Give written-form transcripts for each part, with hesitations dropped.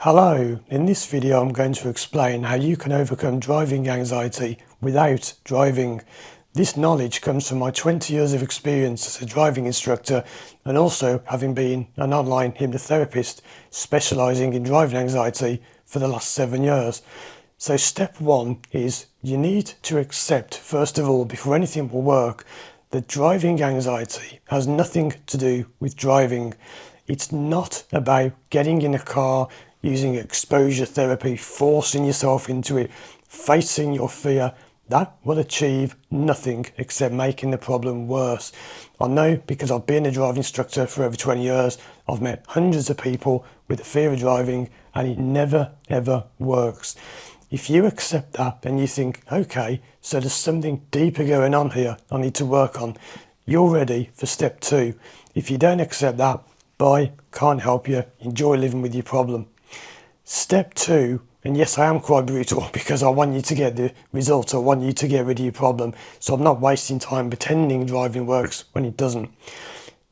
Hello, in this video I'm going to explain how you can overcome driving anxiety without driving. This knowledge comes from my 20 years of experience as a driving instructor and also having been an online hypnotherapist specialising in driving anxiety for the last 7 years. So step one is you need to accept, first of all, before anything will work, that driving anxiety has nothing to do with driving. It's not about getting in a car, using exposure therapy, forcing yourself into it, facing your fear. That will achieve nothing except making the problem worse. I know because I've been a driving instructor for over 20 years. I've met hundreds of people with the fear of driving and it never ever works. If you accept that and you think, okay, so there's something deeper going on here I need to work on, you're ready for step two. If you don't accept that, bye, can't help you, enjoy living with your problem. Step two, and yes, I am quite brutal because I want you to get the results, I want you to get rid of your problem, so I'm not wasting time pretending driving works when it doesn't.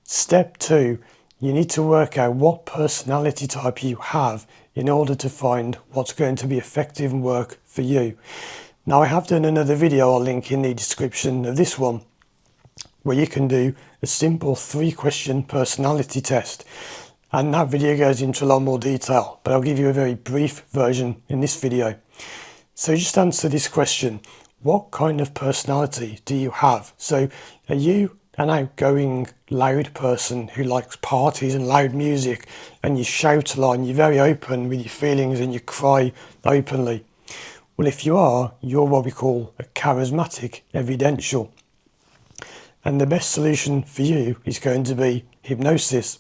Step two, you need to work out what personality type you have in order to find what's going to be effective and work for you. Now I have done another video I'll link in the description of this one where you can do a simple 3-question personality test. And that video goes into a lot more detail, but I'll give you a very brief version in this video. So just answer this question. What kind of personality do you have? So are you an outgoing, loud person who likes parties and loud music, and you shout a lot and you're very open with your feelings and you cry openly? Well, if you are, you're what we call a charismatic evidential. And the best solution for you is going to be hypnosis.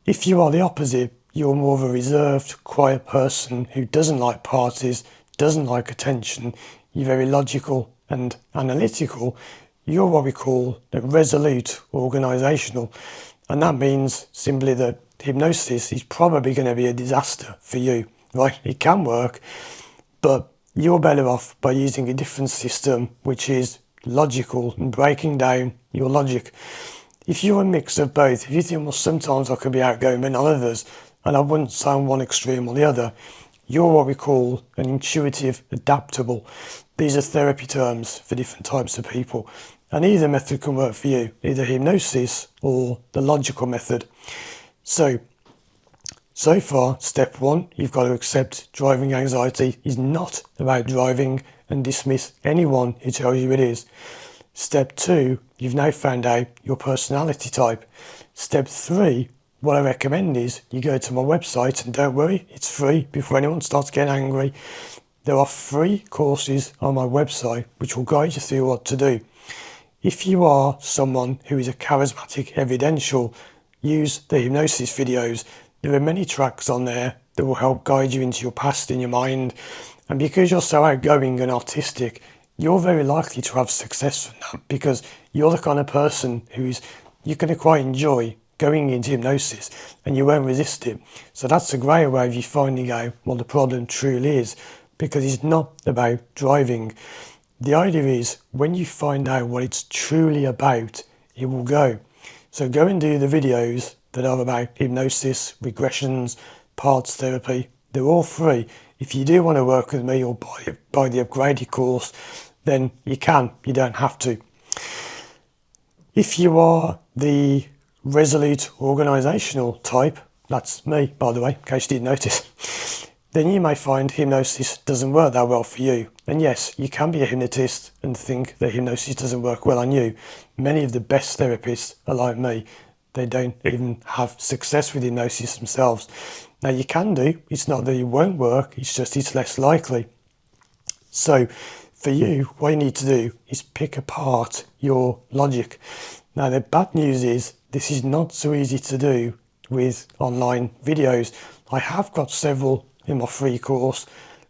If you are the opposite, you're more of a reserved, quiet person who doesn't like parties, doesn't like attention, you're very logical and analytical, you're what we call a resolute organisational. And that means simply that hypnosis is probably going to be a disaster for you, right? It can work, but you're better off by using a different system, which is logical and breaking down your logic. If you're a mix of both, if you think, well, sometimes I can be outgoing but not others, and I wouldn't say I'm one extreme or the other, you're what we call an intuitive adaptable. These are therapy terms for different types of people, and either method can work for you, either hypnosis or the logical method. So far, step one, you've got to accept driving anxiety is not about driving and dismiss anyone who tells you it is. Step two, you've now found out your personality type. Step three, what I recommend is you go to my website, and don't worry, it's free before anyone starts getting angry. There are free courses on my website which will guide you through what to do. If you are someone who is a charismatic evidential, use the hypnosis videos. There are many tracks on there that will help guide you into your past in your mind. And because you're so outgoing and artistic, you're very likely to have success from that because you're the kind of person you're going to quite enjoy going into hypnosis and you won't resist it. So that's a great way of you finding out what the problem truly is, because it's not about driving. The idea is when you find out what it's truly about, it will go. So go and do the videos that are about hypnosis, regressions, parts therapy. They're all free. If you do want to work with me or buy the upgraded course, then you can, you don't have to. If you are the Resolute Organisational type, that's me by the way, in case you didn't notice, then you may find hypnosis doesn't work that well for you. And yes, you can be a hypnotist and think that hypnosis doesn't work well on you. Many of the best therapists are like me. They don't even have success with hypnosis themselves. Now you can do, it's not that it won't work, it's just it's less likely. So for you, what you need to do is pick apart your logic. Now the bad news is this is not so easy to do with online videos. I have got several in my free course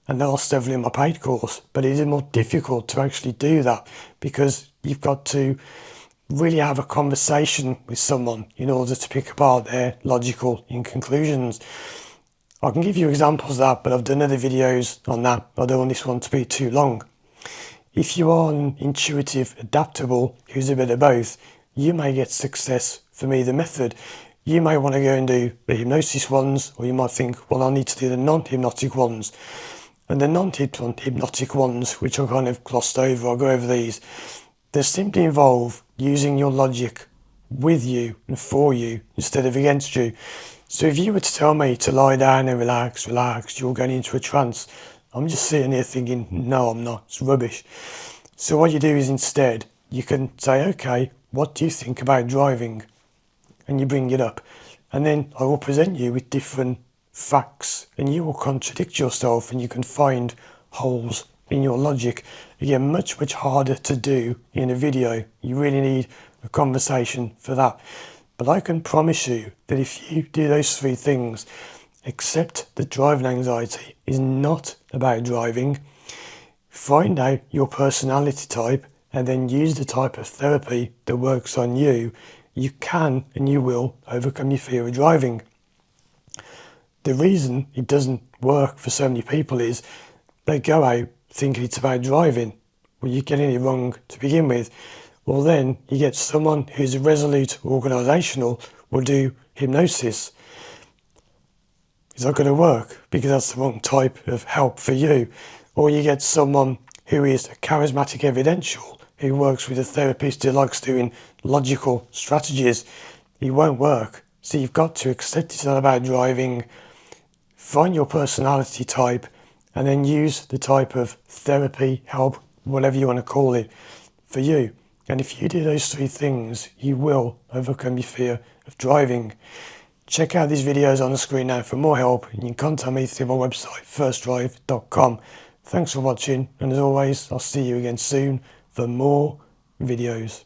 and there are several in my paid course, but it is more difficult to actually do that because you've got to really have a conversation with someone in order to pick apart their logical conclusions. I can give you examples of that, but I've done other videos on that. I don't want this one to be too long. If you are an intuitive adaptable who's a bit of both, you may get success from either method. You may want to go and do the hypnosis ones, or you might think, well, I need to do the non-hypnotic ones. And the non-hypnotic ones, which I kind of glossed over, I'll go over these. They simply involve using your logic with you and for you instead of against you. So if you were to tell me to lie down and relax, you're going into a trance, I'm just sitting here thinking, no, I'm not, it's rubbish. So what you do is instead, you can say, okay, what do you think about driving? And you bring it up. And then I will present you with different facts, and you will contradict yourself, and you can find holes in your logic. Again, much harder to do in a video. You really need a conversation for that. But I can promise you that if you do those three things, accept that driving anxiety is not about driving, find out your personality type, and then use the type of therapy that works on you, you can and you will overcome your fear of driving. The reason it doesn't work for so many people is they go out thinking it's about driving. Well, you're getting it wrong to begin with. Well, then you get someone who's a Resolute Organisational will do hypnosis. Is that going to work? Because that's the wrong type of help for you. Or you get someone who is a Charismatic Evidential, who works with a therapist who likes doing logical strategies. It won't work. So you've got to accept it's not about driving, find your personality type, and then use the type of therapy, help, whatever you want to call it, for you. And if you do those three things, you will overcome your fear of driving. Check out these videos on the screen now for more help, and you can contact me through my website, firstdrive.com. Thanks for watching, and as always, I'll see you again soon for more videos.